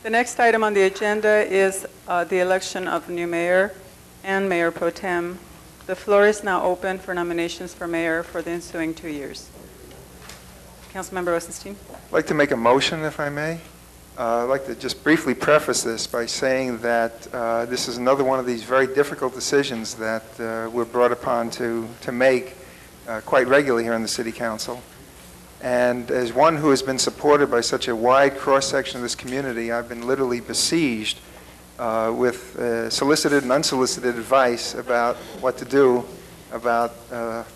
The next item on the agenda is the election of new mayor and mayor pro tem. The floor is now open for nominations for mayor for the ensuing 2 years. Councilmember Rosenstein. I'd like to make a motion, if I may. I'd like to just briefly preface this by saying that this is another one of these very difficult decisions that we're brought upon to make quite regularly here in the City Council. And as one who has been supported by such a wide cross-section of this community, I've been literally besieged with solicited and unsolicited advice about what to do about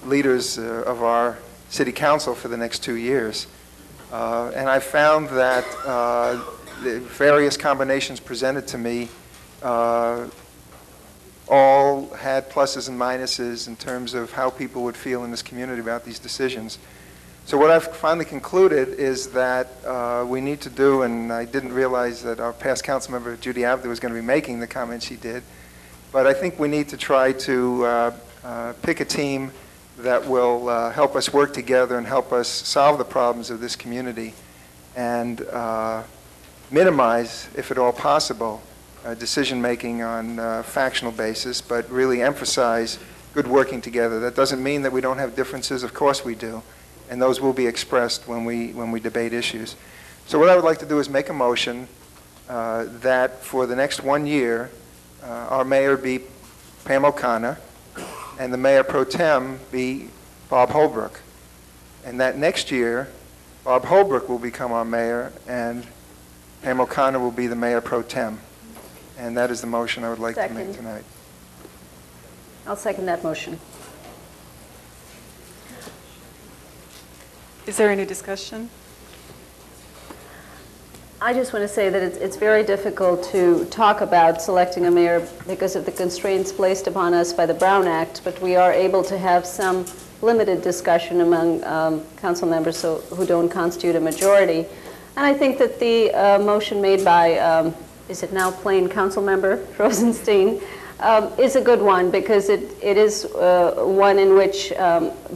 leaders of our City Council for the next 2 years. And I found that the various combinations presented to me all had pluses and minuses in terms of how people would feel in this community about these decisions. So what I've finally concluded is that we need to do, and I didn't realize that our past council member Judy Abdu was going to be making the comments she did, but I think we need to try to pick a team that will help us work together and help us solve the problems of this community and minimize, if at all possible, decision-making on a factional basis, but really emphasize good working together. That doesn't mean that we don't have differences. Of course we do, and those will be expressed when we debate issues. So what I would like to do is make a motion that for the next 1 year, our mayor be Pam O'Connor, and the mayor pro tem be Bob Holbrook. And that next year, Bob Holbrook will become our mayor, and Pam O'Connor will be the mayor pro tem. And that is the motion I would like to make tonight. I'll second that motion. Is there any discussion? I just want to say that it's very difficult to talk about selecting a mayor because of the constraints placed upon us by the Brown Act, but we are able to have some limited discussion among council members who don't constitute a majority. And I think that the motion made by, is it now plain council member Rosenstein, is a good one because it is one in which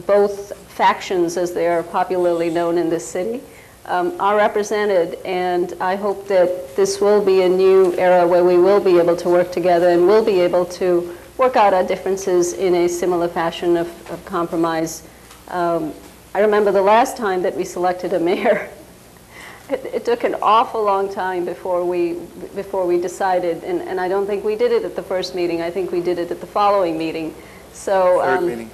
both factions, as they are popularly known in this city, are represented, and I hope that this will be a new era where we will be able to work together and will be able to work out our differences in a similar fashion of compromise. I remember the last time that we selected a mayor, it took an awful long time before we decided, and I don't think we did it at the first meeting. I think we did it at the following meeting. So third meeting.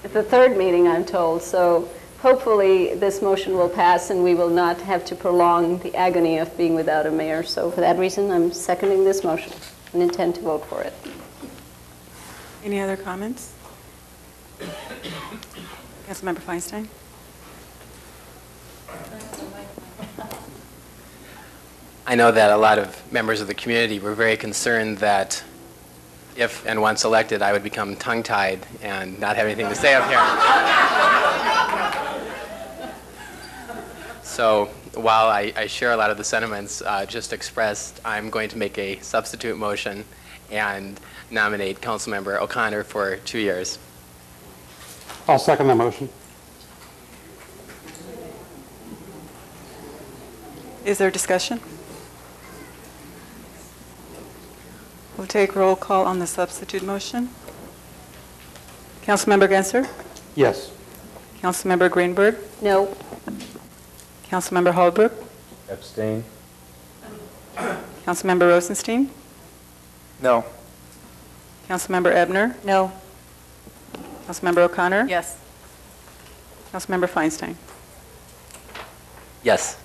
At the third meeting, I'm told. So hopefully this motion will pass and we will not have to prolong the agony of being without a mayor. So for that reason, I'm seconding this motion and intend to vote for it. Any other comments? Councilmember Feinstein. I know that a lot of members of the community were very concerned that if and once elected, I would become tongue-tied and not have anything to say up here. So while I share a lot of the sentiments just expressed, I'm going to make a substitute motion and nominate Councilmember O'Connor for 2 years. I'll second that motion. Is there discussion? We'll take roll call on the substitute motion. Councilmember Genser? Yes. Councilmember Greenberg? No. Councilmember Holbrook? Abstain. Councilmember Rosenstein? No. Councilmember Ebner? No. Councilmember O'Connor? Yes. Councilmember Feinstein? Yes.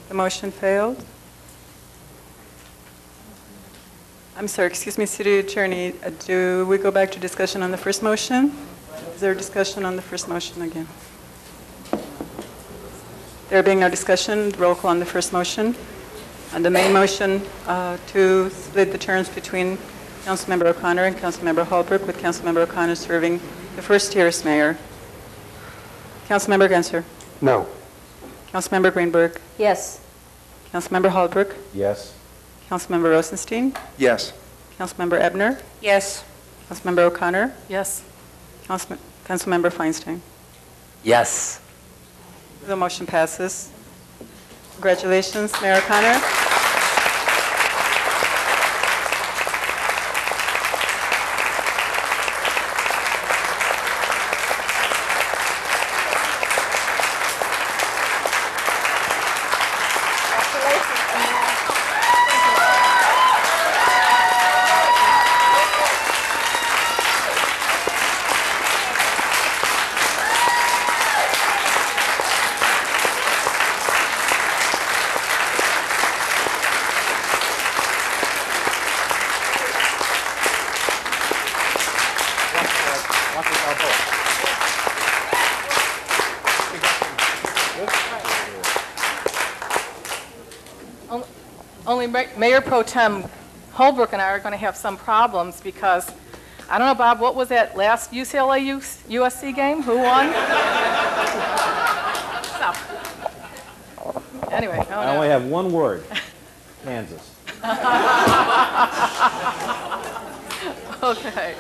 The motion failed. I'm sorry, excuse me, City Attorney, do we go back to discussion on the first motion? Is there discussion on the first motion again? There being no discussion, roll call on the first motion. On the main motion to split the terms between Councilmember O'Connor and Councilmember Holbrook, with Councilmember O'Connor serving the first year as mayor. Councilmember Genser? No. Councilmember Greenberg? Yes. Councilmember Holbrook? Yes. Councilmember Rosenstein? Yes. Councilmember Ebner? Yes. Councilmember O'Connor? Yes. Councilmember Feinstein? Yes. The motion passes. Congratulations, Mayor O'Connor. Only Mayor Pro-Tem Holbrook and I are going to have some problems because, I don't know, Bob, what was that last UCLA-USC game? Who won? So, anyway, I only have one word. Kansas. Okay.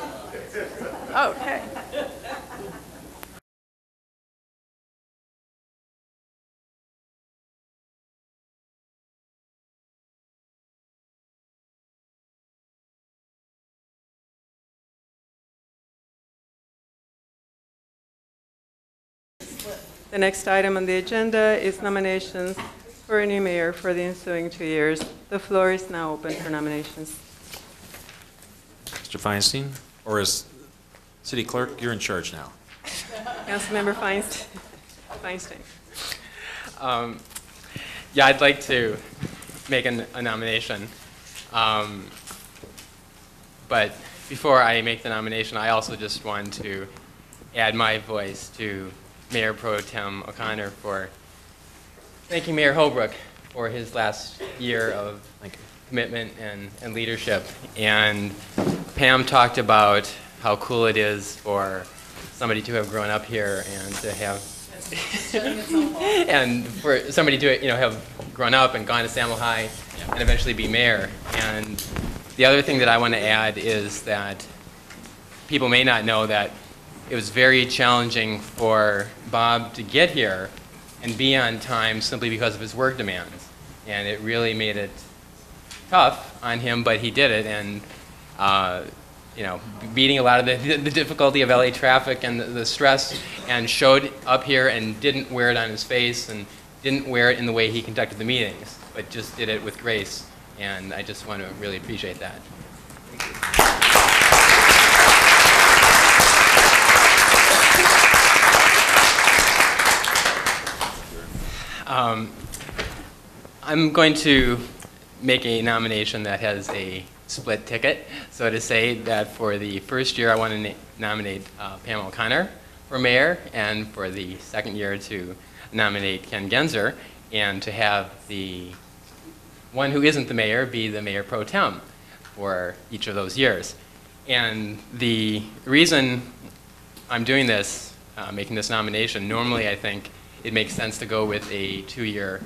Okay. The next item on the agenda is nominations for a new mayor for the ensuing 2 years. The floor is now open for nominations. Mr. Feinstein, or as city clerk, you're in charge now. Councilmember Feinstein. Yeah, I'd like to make a nomination. But before I make the nomination, I also just want to add my voice to Mayor Pro-Tem O'Connor for thanking Mayor Holbrook for his last year of commitment and leadership. And Pam talked about how cool it is for somebody to have grown up here and to have and for somebody to have grown up and gone to Samuel High and eventually be mayor. And the other thing that I want to add is that people may not know that it was very challenging for Bob to get here and be on time simply because of his work demands. And it really made it tough on him, but he did it. And beating a lot of the difficulty of LA traffic and the stress, and showed up here and didn't wear it on his face and didn't wear it in the way he conducted the meetings, but just did it with grace. And I just want to really appreciate that. I'm going to make a nomination that has a split ticket, so to say, that for the first year I want to nominate Pam O'Connor for mayor, and for the second year to nominate Ken Genzer, and to have the one who isn't the mayor be the mayor pro tem for each of those years. And the reason I'm doing this, making this nomination, normally I think it makes sense to go with a 2-year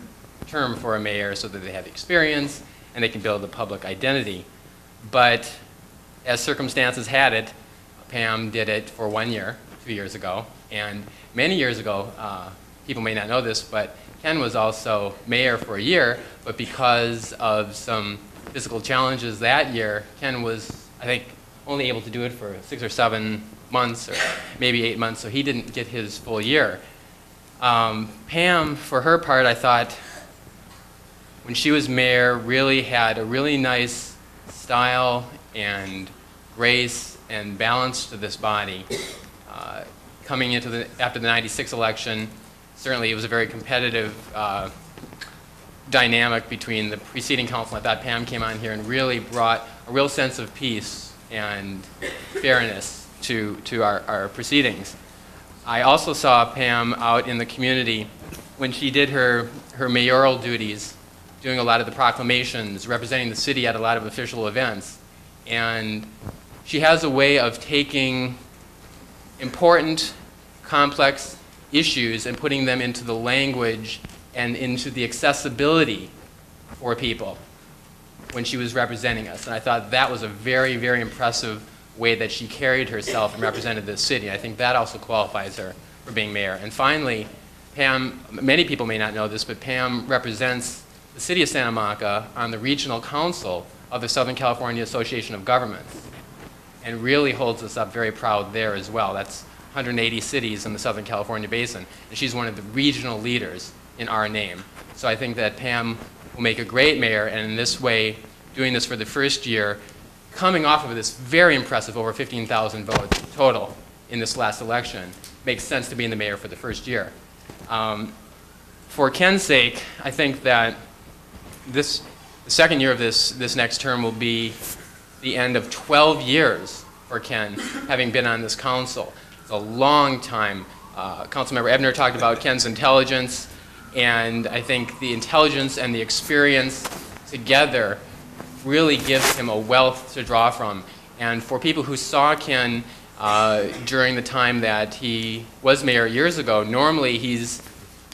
term for a mayor so that they have experience and they can build a public identity. But as circumstances had it, Pam did it for 1 year, 2 years ago. And many years ago, people may not know this, but Ken was also mayor for a year, but because of some physical challenges that year, Ken was, I think, only able to do it for 6 or 7 months, or maybe 8 months, so he didn't get his full year. Pam, for her part, I thought, when she was mayor, really had a really nice style and grace and balance to this body. Coming into after the '96 election, certainly it was a very competitive dynamic between the preceding council. I thought Pam came on here and really brought a real sense of peace and fairness to our proceedings. I also saw Pam out in the community when she did her mayoral duties, doing a lot of the proclamations, representing the city at a lot of official events. And she has a way of taking important, complex issues and putting them into the language and into the accessibility for people when she was representing us. And I thought that was a very, very impressive way that she carried herself and represented the city. I think that also qualifies her for being mayor. And finally, Pam, many people may not know this, but Pam represents the city of Santa Monica on the regional council of the Southern California Association of Governments, and really holds us up very proud there as well. That's 180 cities in the Southern California basin, and she's one of the regional leaders in our name. So I think that Pam will make a great mayor, and in this way, doing this for the first year, coming off of this very impressive over 15,000 votes total in this last election, makes sense to be in the mayor for the first year. For Ken's sake, I think that the second year of this next term will be the end of 12 years for Ken, having been on this council. It's a long time. Councilmember Ebner talked about Ken's intelligence, and I think the intelligence and the experience together really gives him a wealth to draw from. And for people who saw Ken during the time that he was mayor years ago, normally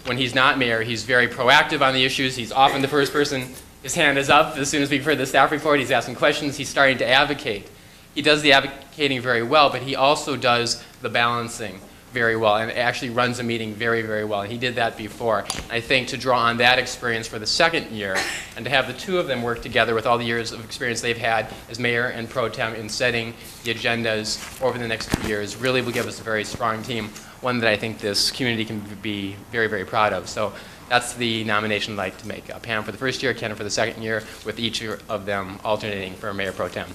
when he's not mayor, he's very proactive on the issues. He's often the first person, his hand is up as soon as we've heard the staff report. He's asking questions. He's starting to advocate. He does the advocating very well, but he also does the balancing very well and actually runs a meeting very, very well. And he did that before. I think to draw on that experience for the second year and to have the two of them work together with all the years of experience they've had as mayor and pro tem in setting the agendas over the next few years really will give us a very strong team, one that I think this community can be very, very proud of. So that's the nomination I'd like to make. Pam for the first year, Ken for the second year, with each of them alternating for mayor pro tem.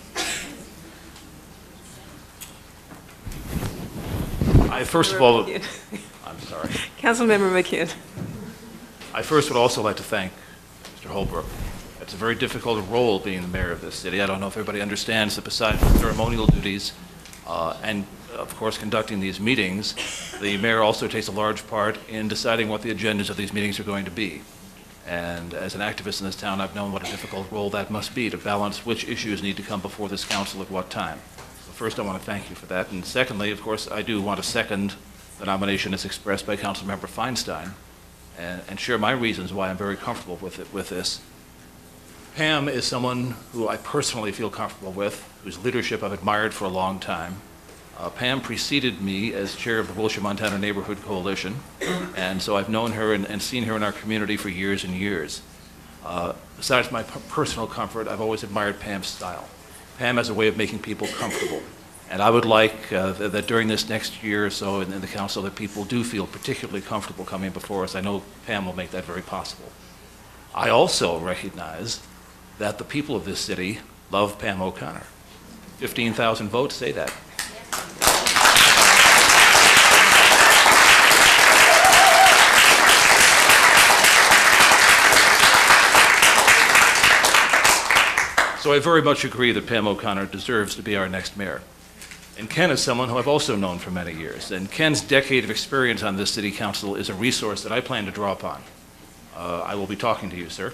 I first of all, I'm sorry. Councilmember McCune. I first would also like to thank Mr. Holbrook. It's a very difficult role being the mayor of this city. I don't know if everybody understands that besides ceremonial duties and, of course, conducting these meetings, the mayor also takes a large part in deciding what the agendas of these meetings are going to be. And as an activist in this town, I've known what a difficult role that must be to balance which issues need to come before this council at what time. First, I want to thank you for that. And secondly, of course, I do want to second the nomination as expressed by Councilmember Feinstein and share my reasons why I'm very comfortable with this. Pam is someone who I personally feel comfortable with, whose leadership I've admired for a long time. Pam preceded me as chair of the Wilshire Montana Neighborhood Coalition, and so I've known her and seen her in our community for years and years. Besides my personal comfort, I've always admired Pam's style. Pam has a way of making people comfortable. And I would like that during this next year or so in the council that people do feel particularly comfortable coming before us. I know Pam will make that very possible. I also recognize that the people of this city love Pam O'Connor. 15,000 votes say that. So I very much agree that Pam O'Connor deserves to be our next mayor. And Ken is someone who I've also known for many years. And Ken's decade of experience on this city council is a resource that I plan to draw upon. I will be talking to you, sir.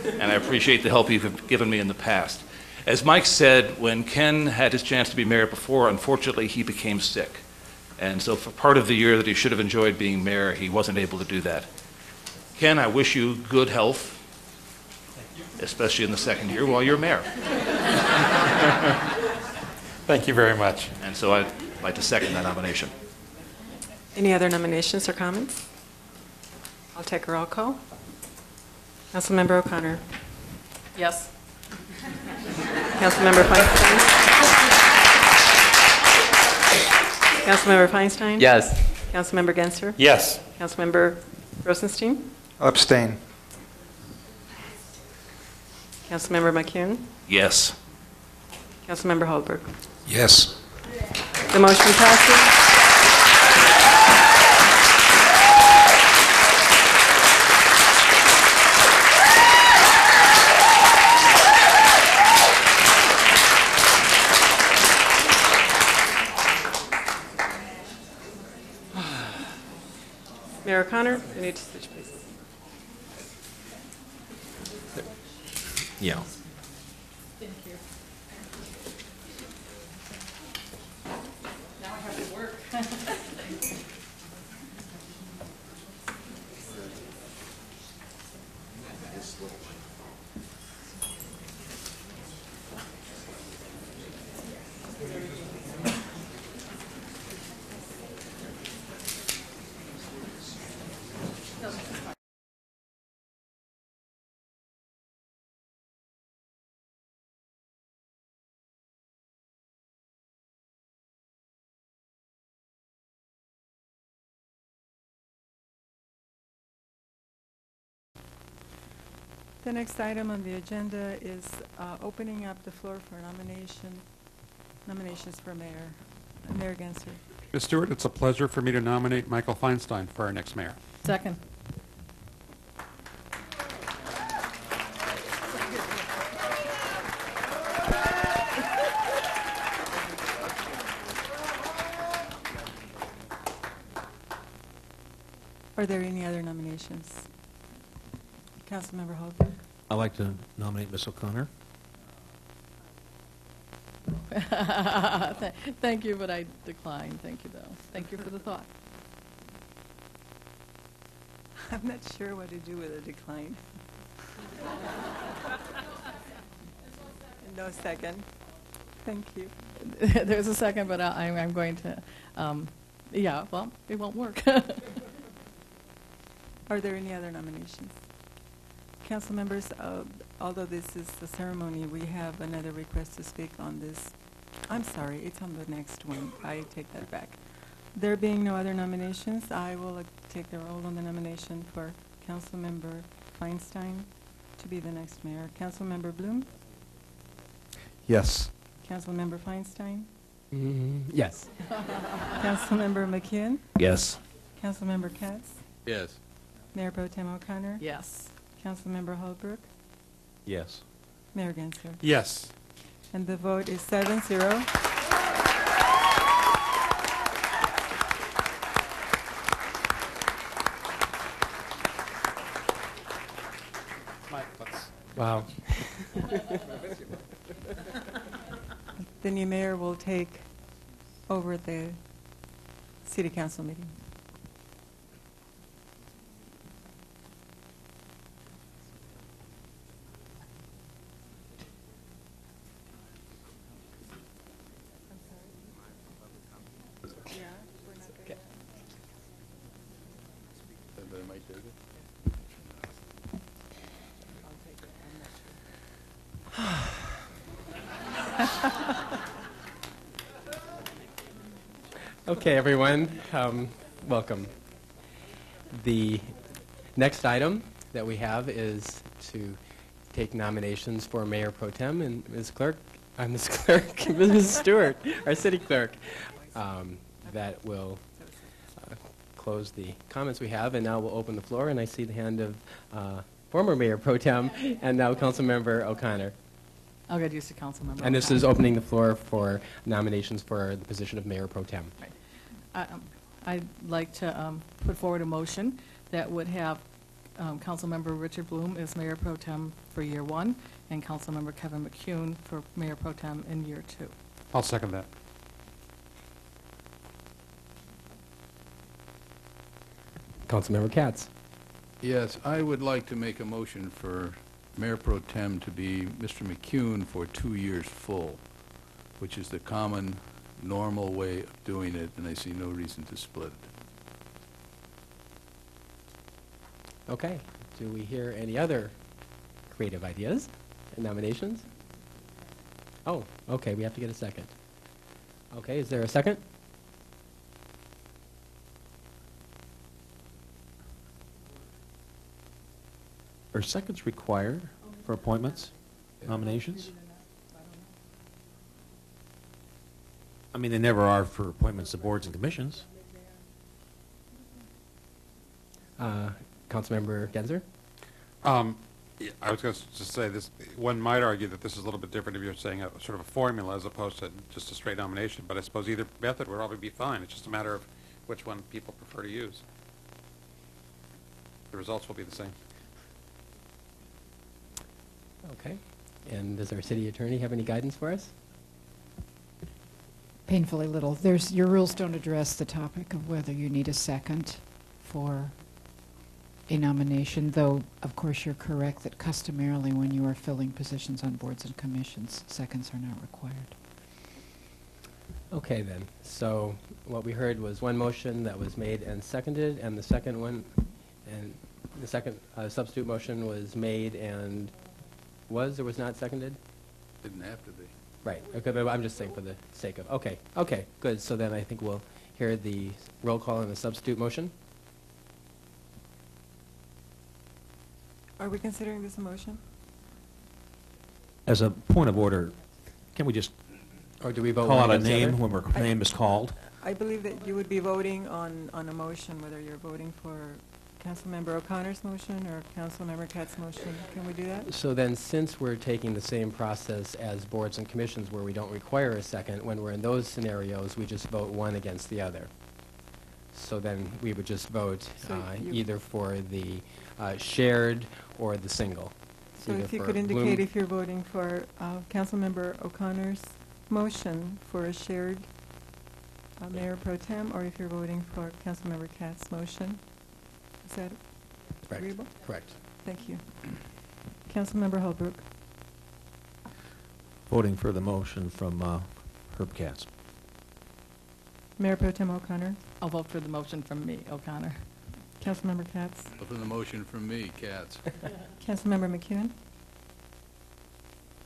And I appreciate the help you've given me in the past. As Mike said, when Ken had his chance to be mayor before, unfortunately, he became sick. And so for part of the year that he should have enjoyed being mayor, he wasn't able to do that. Ken, I wish you good health, especially in the second year while you're mayor. Thank you very much. And so I'd like to second that nomination. Any other nominations or comments? I'll take a roll call. Councilmember O'Connor. Yes. Councilmember Feinstein. Councilmember Feinstein. Yes. Councilmember Genser. Yes. Councilmember Rosenstein. Abstain. Councilmember McCune. Yes. Councilmember Holbrook. Yes. The motion passes. Mayor O'Connor, we need to switch places. Yeah. Thank you. Now I have to work. The next item on the agenda is opening up the floor for nominations for mayor. Mayor Genser. Ms. Stewart, it's a pleasure for me to nominate Michael Feinstein for our next mayor. Second. Are there any other nominations? Councilmember Holbrook. I'd like to nominate Ms. O'Connor. Thank you, but I decline. Thank you, though. Thank you for the thought. I'm not sure what to do with a decline. No second. Thank you. There's a second, but I'm going to, yeah, well, it won't work. Are there any other nominations? Council members, although this is the ceremony, we have another request to speak on this. I'm sorry, it's on the next one. I take that back. There being no other nominations, I will take the roll on the nomination for Councilmember Feinstein to be the next mayor. Councilmember Bloom? Yes. Councilmember Feinstein? Yes. Councilmember McKeon? Yes. Councilmember Katz? Yes. Mayor Pro-Tem O'Connor? Yes. Councilmember Holbrook? Yes. Mayor Gensler? Yes. And the vote is 7-0. Wow. The new mayor will take over the city council meeting. Okay, everyone, welcome. The next item that we have is to take nominations for Mayor Pro Tem and Ms. Clerk, Mrs. Stewart, our city clerk. That will close the comments we have, and now we'll open the floor, and I see the hand of former Mayor Pro Tem and now Councilmember O'Connor. I'll get used to Councilmember. And this is opening the floor for nominations for the position of Mayor Pro Tem. Right. I'd like to put forward a motion that would have Councilmember Richard Bloom as Mayor Pro Tem for year 1 and Councilmember Kevin McCune for Mayor Pro Tem in year 2. I'll second that. Councilmember Katz. Yes, I would like to make a motion for Mayor Pro Tem to be Mr. McCune for 2 years full, which is the common, normal way of doing it, and I see no reason to split it. Okay. Do we hear any other creative ideas and nominations? Oh, okay. We have to get a second. Okay. Is there a second? Are seconds required for appointments, nominations? I mean, they never are for appointments to boards and commissions. Councilmember Genzer? Yeah, I was going to just say this. One might argue that this is a little bit different if you're saying a sort of a formula as opposed to just a straight nomination. But I suppose either method would probably be fine. It's just a matter of which one people prefer to use. The results will be the same. Okay. And does our city attorney have any guidance for us? Painfully little. Your rules don't address the topic of whether you need a second for a nomination, though, of course, you're correct that customarily when you are filling positions on boards and commissions, seconds are not required. Okay, then. So what we heard was one motion that was made and seconded, and the second one, and the second substitute motion was made and was or was not seconded? Didn't have to be. Right. Okay, but I'm just saying for the sake of, okay. Okay, good. So then I think we'll hear the roll call on the substitute motion. Are we considering this a motion? As a point of order, can we just Or do we vote call one out a against the name other? when our name is called? I believe that you would be voting on a motion, whether you're voting for Councilmember O'Connor's motion or Councilmember Katz's motion. Can we do that? So then, since we're taking the same process as boards and commissions where we don't require a second, when we're in those scenarios, we just vote one against the other. So then we would just vote So you- either for the shared or the single. So if you could indicate if you're voting for Councilmember O'Connor's motion for a shared Mayor Pro Tem, or if you're voting for Councilmember Katz's motion. Is that agreeable? Correct. Thank you. Councilmember Holbrook. Voting for the motion from Herb Katz. Mayor Pro Tem O'Connor. I'll vote for the motion from me, O'Connor. Councilmember Katz. For the motion from me, Katz. Councilmember McEwen.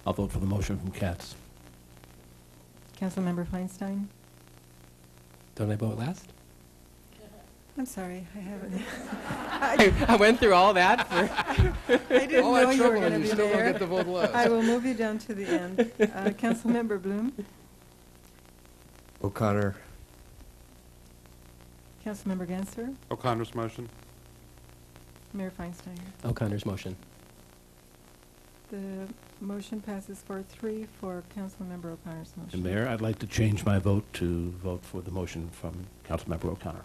I'll vote for the motion from Katz. Councilmember Feinstein. Don't I vote last? I'm sorry, I haven't. I went through all that. I didn't All know that you were trouble going and to you be still don't there. get to vote last. I will move you down to the end. Councilmember Bloom. O'Connor. Councilmember Ganser. O'Connor's motion. Mayor Feinstein. O'Connor's motion. The motion passes 4-3 for Councilmember O'Connor's motion. And Mayor, I'd like to change my vote to vote for the motion from Councilmember O'Connor.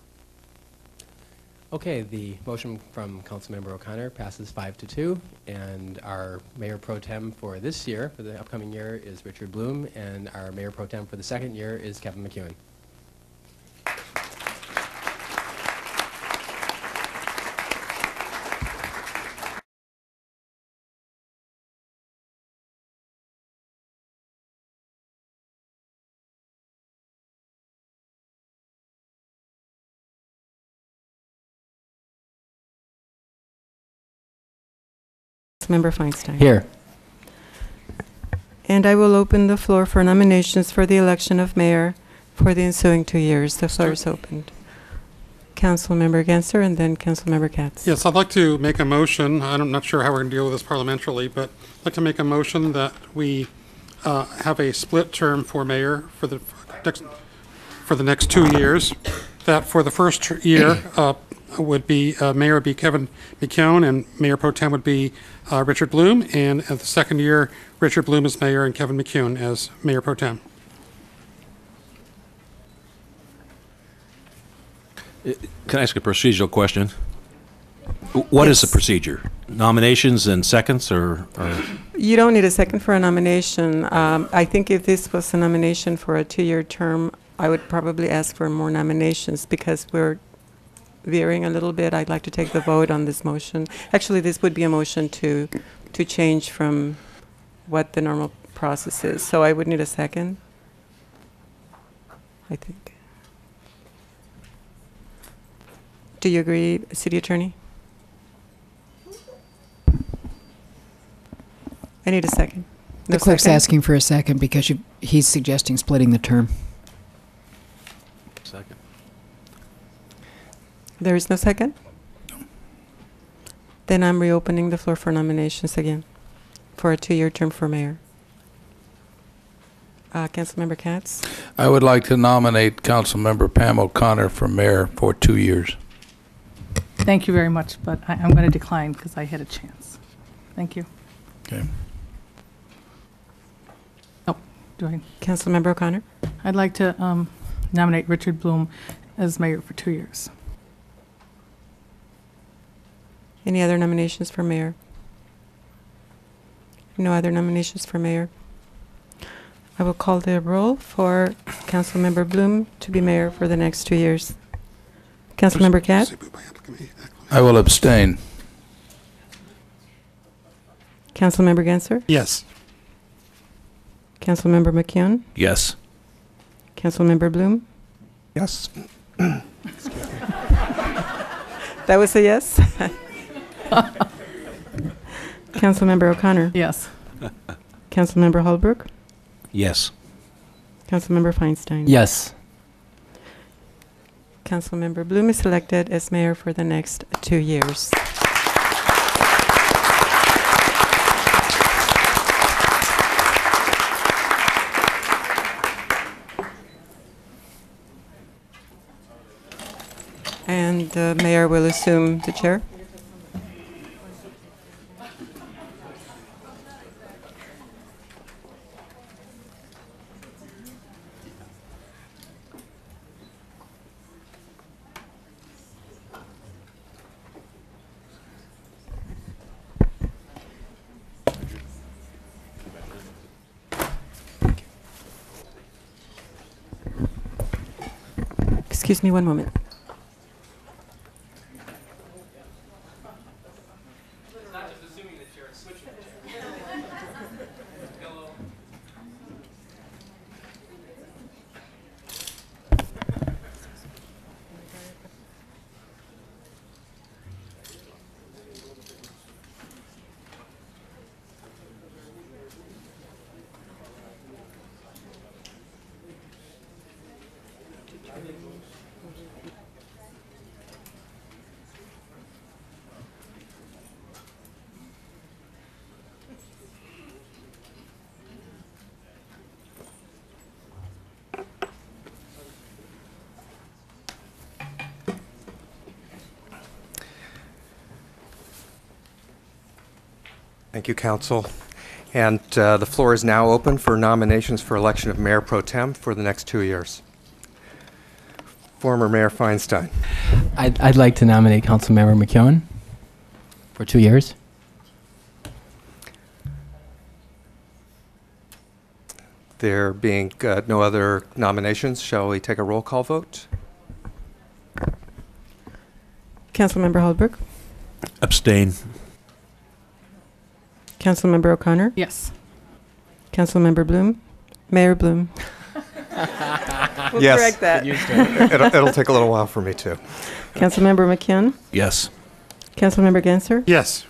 Okay, the motion from Councilmember O'Connor passes 5-2, and our Mayor Pro Tem for this year, for the upcoming year, is Richard Bloom, and our Mayor Pro Tem for the second year is Kevin McEwen. Member Feinstein. Here. And I will open the floor for nominations for the election of mayor for the ensuing 2 years. The floor is opened. Councilmember Ganser and then Councilmember Katz. Yes, I'd like to make a motion. I'm not sure how we're going to deal with this parliamentarily, but I'd like to make a motion that we have a split term for mayor for the next 2 years. That for the first year would be mayor would be Kevin McEwen, and Mayor Pro Tem would be Richard Bloom, and at the second year, Richard Bloom as mayor and Kevin McEwen as Mayor Pro Tem. Can I ask a procedural question? What is the procedure? Nominations and seconds, or? You don't need a second for a nomination. I think if this was a nomination for a 2-year term, I would probably ask for more nominations because we're veering a little bit. I'd like to take the vote on this motion. Actually, this would be a motion to change from what the normal process is. So I would need a second, I think. Do you agree, City Attorney? I need a second. The clerk's asking for a second because he's suggesting splitting the term. Second. There is no second? No. Then I'm reopening the floor for nominations again for a 2-year term for mayor. Councilmember Katz? I would like to nominate Councilmember Pam O'Connor for mayor for 2 years. Thank you very much, but I'm going to decline because I had a chance. Thank you. Okay. Oh, do I? Councilmember O'Connor? I'd like to nominate Richard Bloom as mayor for 2 years. Any other nominations for mayor? No other nominations for mayor. I will call the roll for Councilmember Bloom to be mayor for the next 2 years. Councilmember Katz? I will abstain. Councilmember Ganser? Yes. Councilmember McEwen? Yes. Councilmember Bloom? Yes. That was a yes? Councilmember O'Connor? Yes. Councilmember Holbrook? Yes. Councilmember Feinstein? Yes. Councilmember Bloom is elected as mayor for the next 2 years. And the mayor will assume the chair. Excuse me one moment. Thank you, Council. And the floor is now open for nominations for election of Mayor Pro Tem for the next 2 years. Former Mayor Feinstein. I'd like to nominate Councilmember McKeown for 2 years. There being no other nominations, shall we take a roll call vote? Councilmember Holbrook. Abstain. Councilmember O'Connor. Yes. Councilmember Bloom. Mayor Bloom. We'll Yes. correct that. It'll take a little while for me, too. Councilmember McKeon. Yes. Councilmember Ganser. Yes.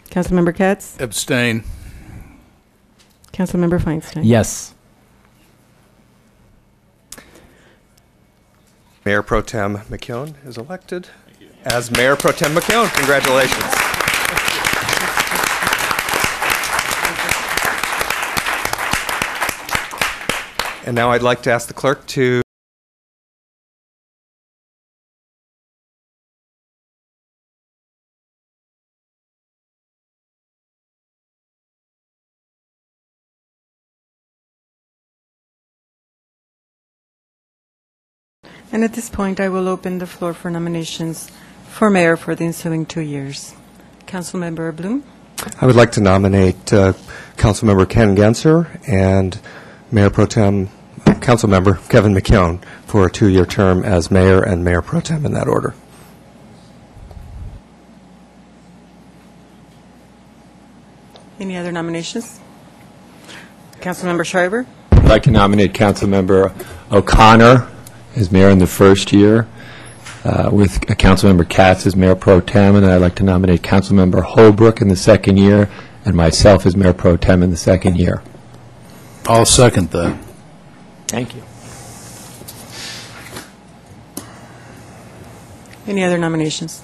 Councilmember Katz. Abstain. Councilmember Feinstein. Yes. Mayor Pro Tem McKeown is elected as Mayor Pro Tem McKeown. Congratulations. And now I'd like to ask the clerk to And at this point, I will open the floor for nominations for mayor for the ensuing 2 years. Councilmember Bloom. I would like to nominate Councilmember Ken Genser and Mayor Pro Tem Councilmember Kevin McKeown for a 2-year term as mayor and Mayor Pro Tem in that order. Any other nominations? Councilmember Schreiber. I'd like to nominate Councilmember O'Connor as mayor in the first year, with Councilmember Katz as Mayor Pro Tem, and I'd like to nominate Councilmember Holbrook in the second year, and myself as Mayor Pro Tem in the second year. I'll second that. Thank you. Any other nominations?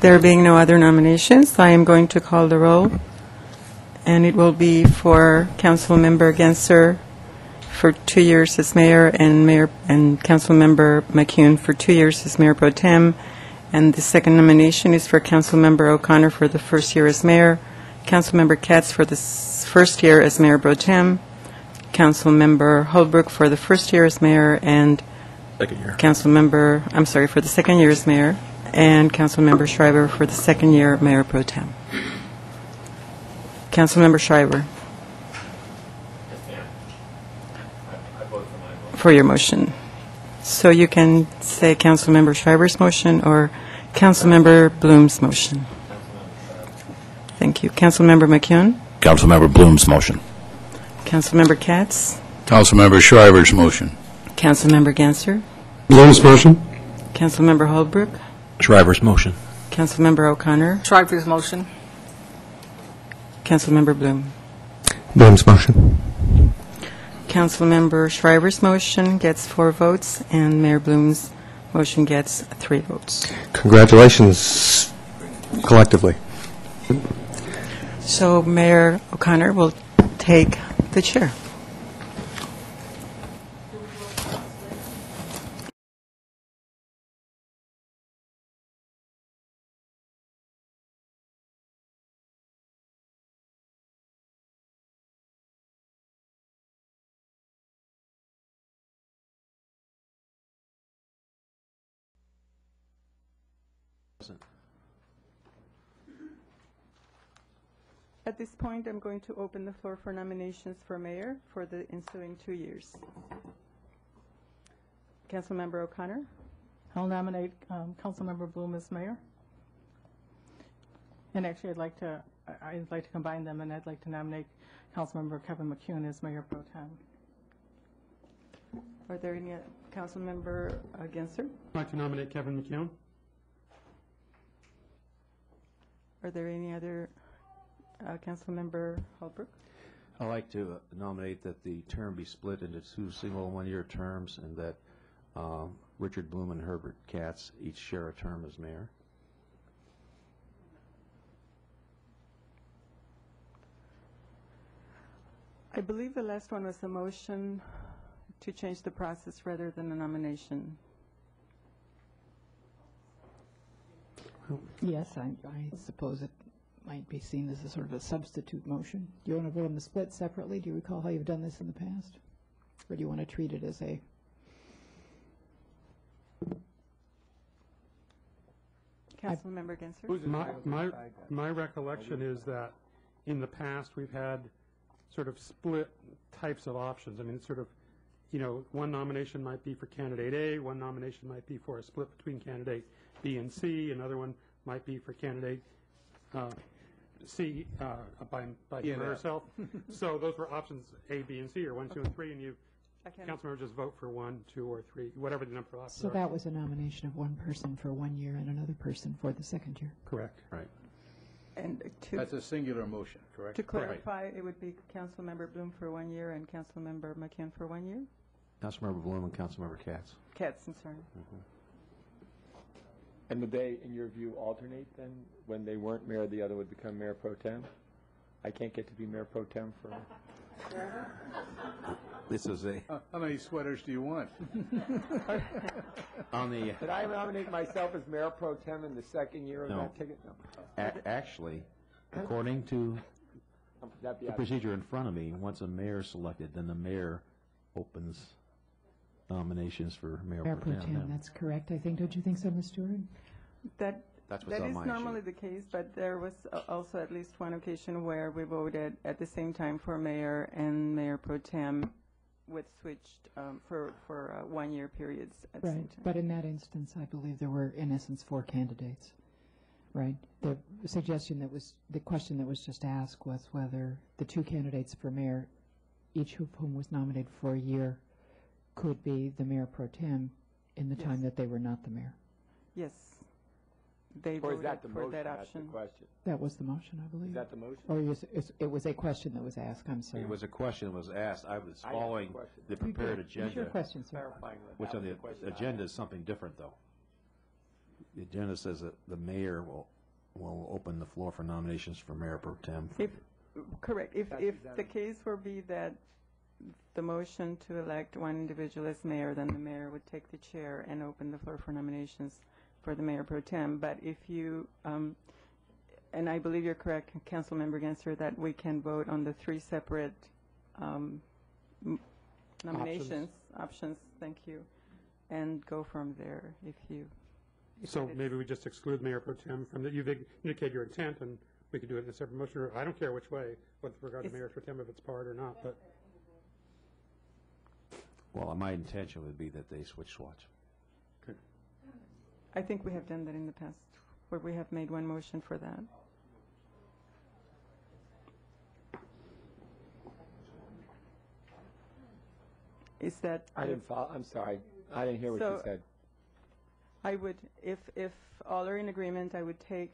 There being no other nominations, I am going to call the roll, and it will be for Councilmember Genser for 2 years as mayor, and Councilmember McKeown for 2 years as Mayor Pro Tem, and the second nomination is for Councilmember O'Connor for the first year as mayor, Councilmember Katz for the first year as Mayor Pro Tem, Councilmember Holbrook for the first year as mayor, and for the second year as mayor, and Councilmember Schreiber for the second year Mayor Pro Tem. Councilmember Schreiber. For your motion. So you can say Councilmember Schreiber's motion or Councilmember Bloom's motion. Thank you. Councilmember McKeown. Councilmember Bloom's motion. Councilmember Katz. Councilmember Shriver's motion. Councilmember Ganser. Bloom's motion. Councilmember Holbrook. Shriver's motion. Councilmember O'Connor. Shriver's motion. Councilmember Bloom. Bloom's motion. Councilmember Shriver's motion gets 4 votes, and Mayor Bloom's motion gets 3 votes. Congratulations collectively. So Mayor O'Connor will take the chair. At this point, I'm going to open the floor for nominations for mayor for the ensuing 2 years. Councilmember O'Connor? I'll nominate Councilmember Bloom as mayor. And actually, I'd like to combine them, and I'd like to nominate Councilmember Kevin McCune as Mayor Pro Tem. Are there any Councilmember Genser? I'd like to nominate Kevin McCune. Are there any other Councilmember Holbrook? I'd like to nominate that the term be split into 2 single one-year terms, and that Richard Bloom and Herbert Katz each share a term as mayor. I believe the last one was a motion to change the process rather than a nomination. Yes, I suppose it might be seen as a sort of a substitute motion. Do you want to vote on the split separately? Do you recall how you've done this in the past? Or do you want to treat it as a... Councilmember Genser? My recollection is that in the past we've had sort of split types of options. I mean, it's sort of, you know, one nomination might be for candidate A, one nomination might be for a split between candidate B and C, another one might be for candidate C by herself. So those were options A, B, and C, or 1, 2, and 3, and you, Councilmember, just vote for 1, 2, or 3, whatever the number of options So are. that was a nomination of one person for 1 year and another person for the second year. Correct. Right. And That's a singular motion, correct? to clarify, it would be Councilmember Bloom for 1 year and Councilmember McCune for 1 year? Councilmember Bloom and Councilmember Katz. Katz, I'm sorry. And would they, in your view, alternate then? When they weren't mayor, the other would become mayor pro tem? I can't get to be mayor pro tem for... This is a... How many sweaters do you want? on the... Did I nominate myself as mayor pro tem in the second year of No. that ticket? No. Actually, according to That'd be the procedure in front of me, once a mayor is selected, then the mayor opens nominations for mayor Mayor pro Pro tem. Tem, that's correct. I think, don't you think so, Ms. Stewart? That's what's That on is my normally sheet. the case, but there was also at least one occasion where we voted at the same time for mayor and mayor pro tem with switched for 1 year periods at the same Right, time. but in that instance, I believe there were, in essence, 4 candidates, right? The suggestion that was, the question that was just asked was whether the 2 candidates for mayor, each of whom was nominated for a year, could be the mayor pro tem in the time that they were not the mayor. Yes. They Or is that voted the for motion? that That's the option. question. That was the motion, I believe. Is that the motion? Or it was a question that was asked, I'm sorry. It was a question that was asked. I was I have a following question. the prepared It's your agenda, question, sir. Clarifying that. which That on was the the question I agenda had. is something different, though. The agenda says that the mayor will open the floor for nominations for mayor pro tem. Correct. If the case were be that the motion to elect one individual as mayor, then the mayor would take the chair and open the floor for nominations for the mayor pro tem. But if you, and I believe you're correct, Councilmember Genser, that we can vote on the 3 separate nominations, options, thank you, and go from there if you. So maybe we just exclude mayor pro tem from that. You've indicated your intent, and we could do it in a separate motion. Or I don't care which way, with regard to mayor pro tem, if it's part or not. But Well, my intention would be that they switch slots. I think we have done that in the past, where we have made one motion for that. Is that? I didn't follow. I'm sorry. I didn't hear what you said. I would, if all are in agreement, I would take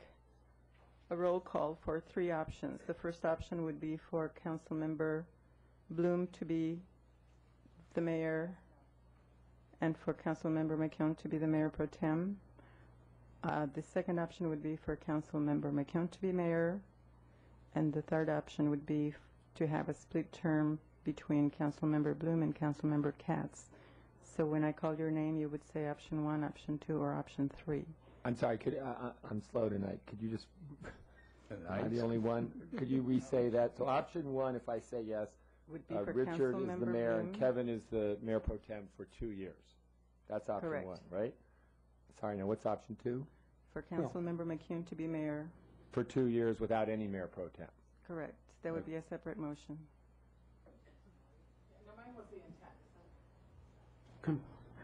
a roll call for 3 options. The first option would be for Councilmember Bloom to be the mayor and for Councilmember McCune to be the mayor pro tem. The second option would be for Councilmember McCune to be mayor, and the third option would be to have a split term between Councilmember Bloom and Councilmember Katz. So when I call your name, you would say option 1, option 2, or option 3. I'm sorry. I'm slow tonight. Could you just? Am I the only one? Could you re-say that? So option 1, if I say yes, would be for Richard is the Councilmember mayor Bloom. and Kevin is the mayor pro tem for 2 years. That's option Correct. 1, right? Sorry. Now what's option 2? For Councilmember McCune to be mayor. For 2 years without any mayor pro tem. Correct. That would be a separate motion.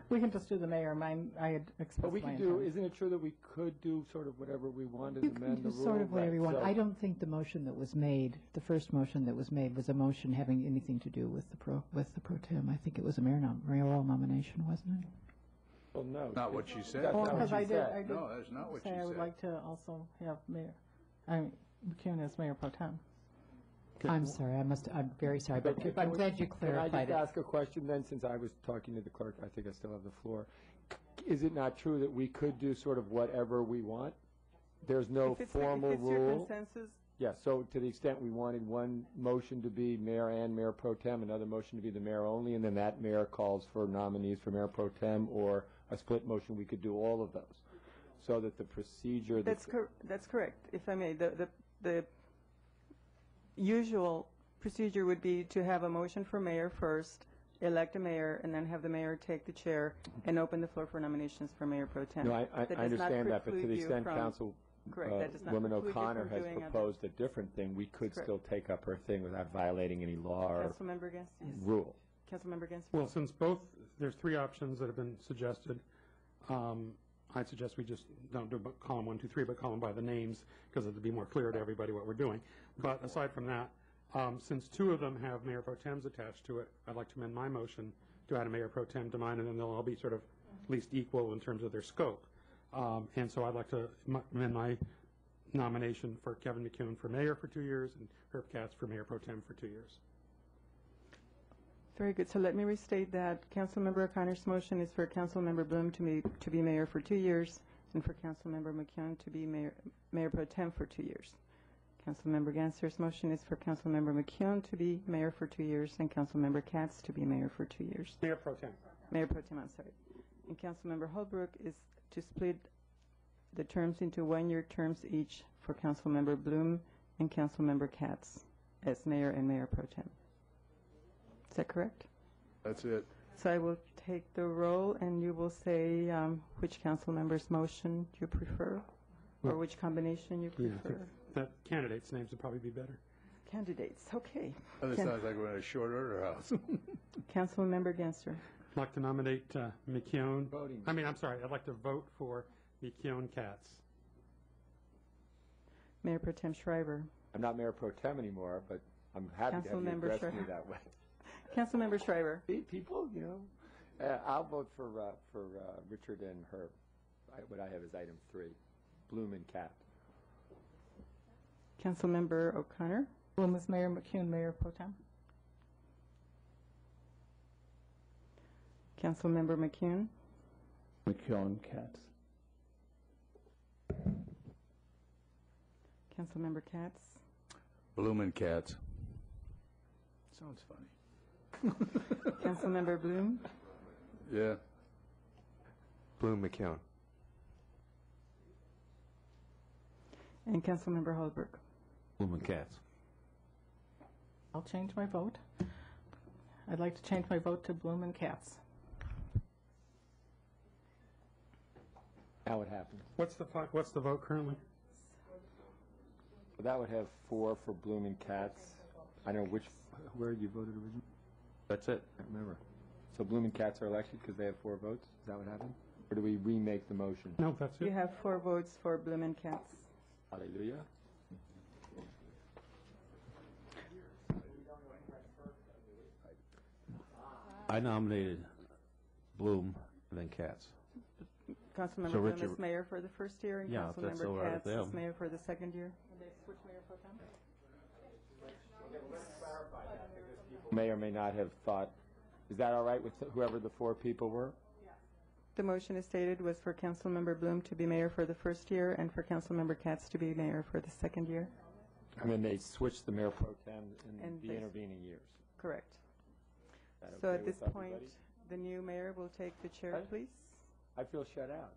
We can just do the mayor. I had expressed But we my could do, intent. isn't it true that we could do sort of whatever we wanted You and can amend the do rule? sort of whatever you want. So- I don't think the motion that was made, the first motion that was made, was a motion having anything to do with the pro tem. I think it was a mayoral nomination, wasn't it? Well, no. Not what she said. That's Well, not what because she I did, said. I did No, that's not what she say I would said. like to also have McCune as mayor pro tem. I'm sorry, I'm very sorry, but Can I'm we- glad you Can I clarified just it. ask a question then, since I was talking to the clerk, I think I still have the floor. Is it not true that we could do sort of whatever we want? There's no formal If it's your rule? consensus, Yeah, so to the extent we wanted one motion to be mayor and mayor pro tem, another motion to be the mayor only, and then that mayor calls for nominees for mayor pro tem, or a split motion, we could do all of those. So that the procedure... that's correct, if I may. The usual procedure would be to have a motion for mayor first, elect a mayor, and then have the mayor take the chair and open the floor for nominations for mayor pro tem. No, I That does not understand that, but to preclude the you extent from- Council Correct, that does not Woman preclude you O'Connor from has doing other- proposed a different thing, we could Correct. still take up her thing without violating any law or Councilmember against, yes. rule. Councilmember against. Well, since there's three options that have been suggested, I'd suggest we just don't do column 1, 2, 3, but call them by the names, because it'd be more clear to everybody what we're doing. But aside from that, since two of them have mayor pro tems attached to it, I'd like to amend my motion to add a mayor pro tem to mine, and then they'll all be sort of at least equal in terms of their scope. And so I'd like to amend my nomination for Kevin McCune for mayor for 2 years and Herb Katz for mayor pro tem for 2 years. Very good. So let me restate that Councilmember O'Connor's motion is for Councilmember Bloom to be mayor for 2 years, and for Councilmember McCune to be mayor pro tem for 2 years. Councilmember Ganser's motion is for Councilmember McCune to be mayor for 2 years, and Councilmember Katz to be mayor for 2 years. Mayor pro tem. Mayor pro tem, I'm sorry. And Councilmember Holbrook is to split the terms into 1-year terms each for Councilmember Bloom and Councilmember Katz as mayor and mayor pro tem. Is that correct? That's it. So I will take the roll, and you will say which council member's motion you prefer, or which combination you Yeah, I prefer. think that candidates' names would probably be better. Candidates, okay. That sounds like we're in a short order house. Councilmember Ganser. I'd like to nominate McCune. Voting. I'd like to vote for McCune Katz. Mayor Pro Tem Shriver. I'm not mayor pro tem anymore, but I'm happy to have you Councilmember address me Schreiber. that way. Councilmember Shriver. People, I'll vote for Richard and Herb. What I have is item 3, Bloom and Katz. Councilmember O'Connor. Bloom is mayor, McCune mayor pro tem. Councilmember McCune. McCune, Katz. Councilmember Katz. Bloom and Katz. Sounds funny. Councilmember Bloom. Yeah. Bloom McCune. And Councilmember Holbrook. Bloom and Katz. I'll change my vote. I'd like to change my vote to Bloom and Katz. Now what happens? What's the vote currently? That would have 4 for Bloom and Katz. I know where you voted originally? That's it. I can't remember. So Bloom and Katz are elected because they have 4 votes? Is that what happened? Or do we remake the motion? No, that's You it. have 4 votes for Bloom and Katz. Hallelujah. I nominated Bloom and then Katz. Councilmember So Bloom Richard- is mayor for the first year, and Yeah, if that's all Councilmember right Katz with is them. mayor for the second year. Did they switch mayor pro tem? May or may not have thought, is that all right with whoever the 4 people were? The motion as stated was for Councilmember Bloom to be mayor for the first year and for Councilmember Katz to be mayor for the second year. And then they switched the mayor pro tem in And the they- intervening years. Correct. Is that So okay at this with everybody? point, the new mayor will take the chair, Right. please. I feel shut out.